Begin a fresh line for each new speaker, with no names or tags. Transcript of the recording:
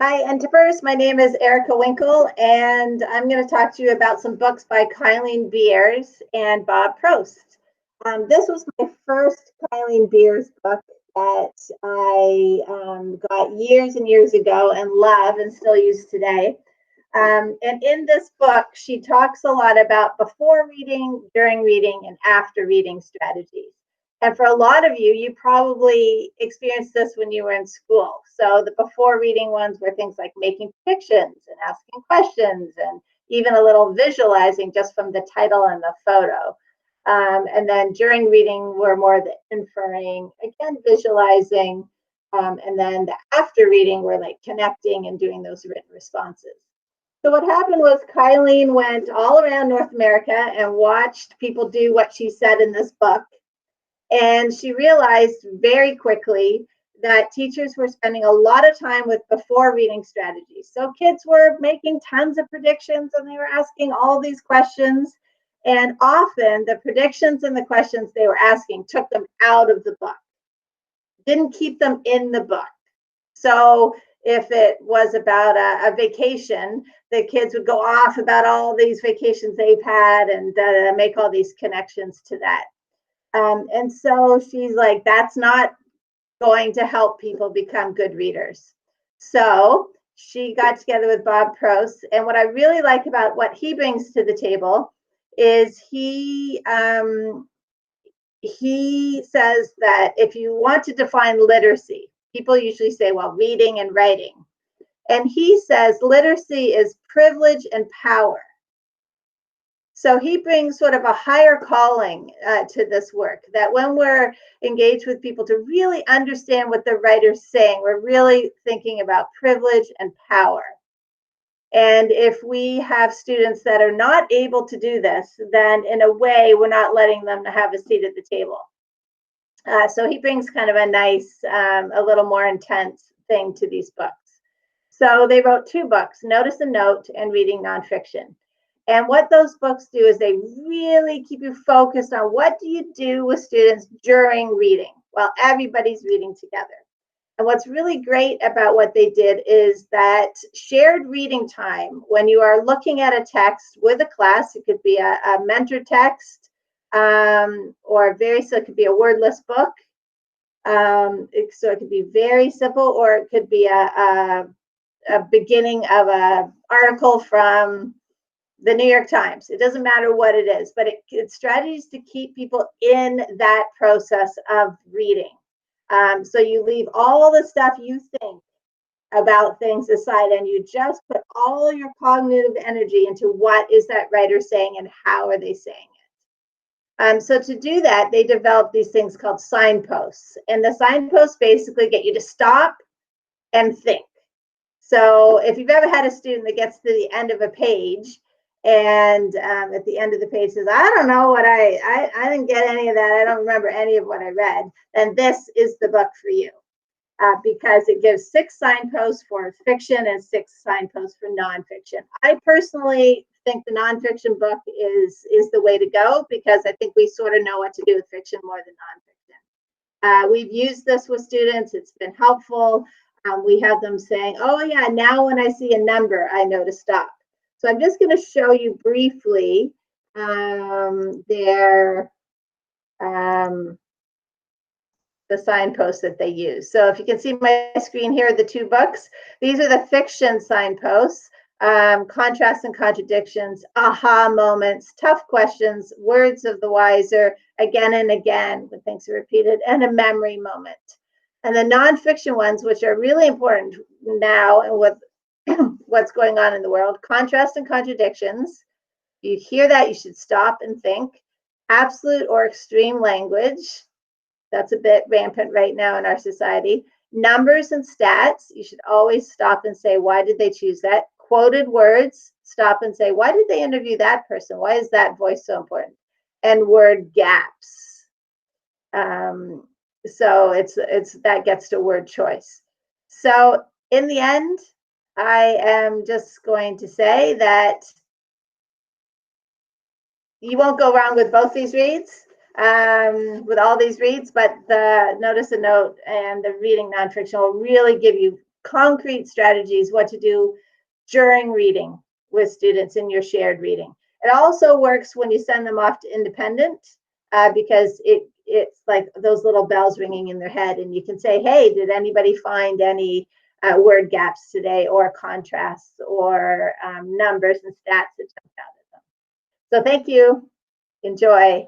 Hi, Entipers. My name is Erica Winkle, and I'm going to talk to you about some books by Kylene Beers and Bob Probst. This was my first Kylene Beers book that I got years and years ago and love and still use today. And in this book, she talks a lot about before reading, during reading, and after reading strategies. And for a lot of you, you probably experienced this when you were in school. So the before reading ones were things like making predictions and asking questions and even a little visualizing just from the title and the photo. And then during reading were more the inferring, again, visualizing. And then the after reading were like connecting and doing those written responses. So what happened was Kylene went all around North America and watched people do what she said in this book. And she realized very quickly that teachers were spending a lot of time with before reading strategies. So kids were making tons of predictions and they were asking all these questions. And often the predictions and the questions they were asking took them out of the book, didn't keep them in the book. So if it was about a vacation, the kids would go off about all these vacations they've had and make all these connections to that. And so she's like, that's not going to help people become good readers. So she got together with Bob Probst. And what I really like about what he brings to the table is he says that if you want to define literacy, people usually say, well, reading and writing. And he says literacy is privilege and power. So he brings sort of a higher calling to this work, that when we're engaged with people to really understand what the writer's saying, we're really thinking about privilege and power. And if we have students that are not able to do this, then in a way, we're not letting them have a seat at the table. So he brings kind of a nice, a little more intense thing to these books. So they wrote two books, Notice a Note and Reading Nonfiction. And what those books do is they really keep you focused on what do you do with students during reading while everybody's reading together. And what's really great about what they did is that shared reading time, when you are looking at a text with a class, it could be a mentor text, or so it could be a wordless book. So it could be very simple, or it could be a beginning of an article from the New York Times. It doesn't matter what it is, but it's strategies to keep people in that process of reading. So you leave all the stuff you think about things aside and you just put all your cognitive energy into what is that writer saying and how are they saying it. So to do that, they developed these things called signposts. And the signposts basically get you to stop and think. So if you've ever had a student that gets to the end of a page and at the end of the page says, I don't know what I didn't get any of that. I don't remember any of what I read. Then this is the book for you because it gives 6 signposts for fiction and 6 signposts for nonfiction. I personally think the nonfiction book is the way to go because I think we sort of know what to do with fiction more than nonfiction. We've used this with students. It's been helpful. We have them saying, oh yeah, now when I see a number, I know to stop. So I'm just going to show you briefly the signposts that they use. So if you can see my screen here are the 2 books. These are the fiction signposts, contrasts and contradictions, aha moments, tough questions, words of the wiser, again and again when things are repeated, and a memory moment. And the nonfiction ones, which are really important now and with what's going on in the world, contrast and contradictions. You hear that, you should stop and think. Absolute or extreme language. That's a bit rampant right now in our society. Numbers and stats. You should always stop and say, why did they choose that? Quoted words. Stop and say, why did they interview that person? Why is that voice so important? And word gaps. So it's that gets to word choice. So in the end, I am just going to say that you won't go wrong with both these reads, with all these reads, but the Notice a Note and the Reading Nonfiction will really give you concrete strategies what to do during reading with students in your shared reading. It also works when you send them off to independent because it's like those little bells ringing in their head, and you can say, hey, did anybody find any word gaps today, or contrasts, or numbers and stats that jumped out at them? So thank you. Enjoy.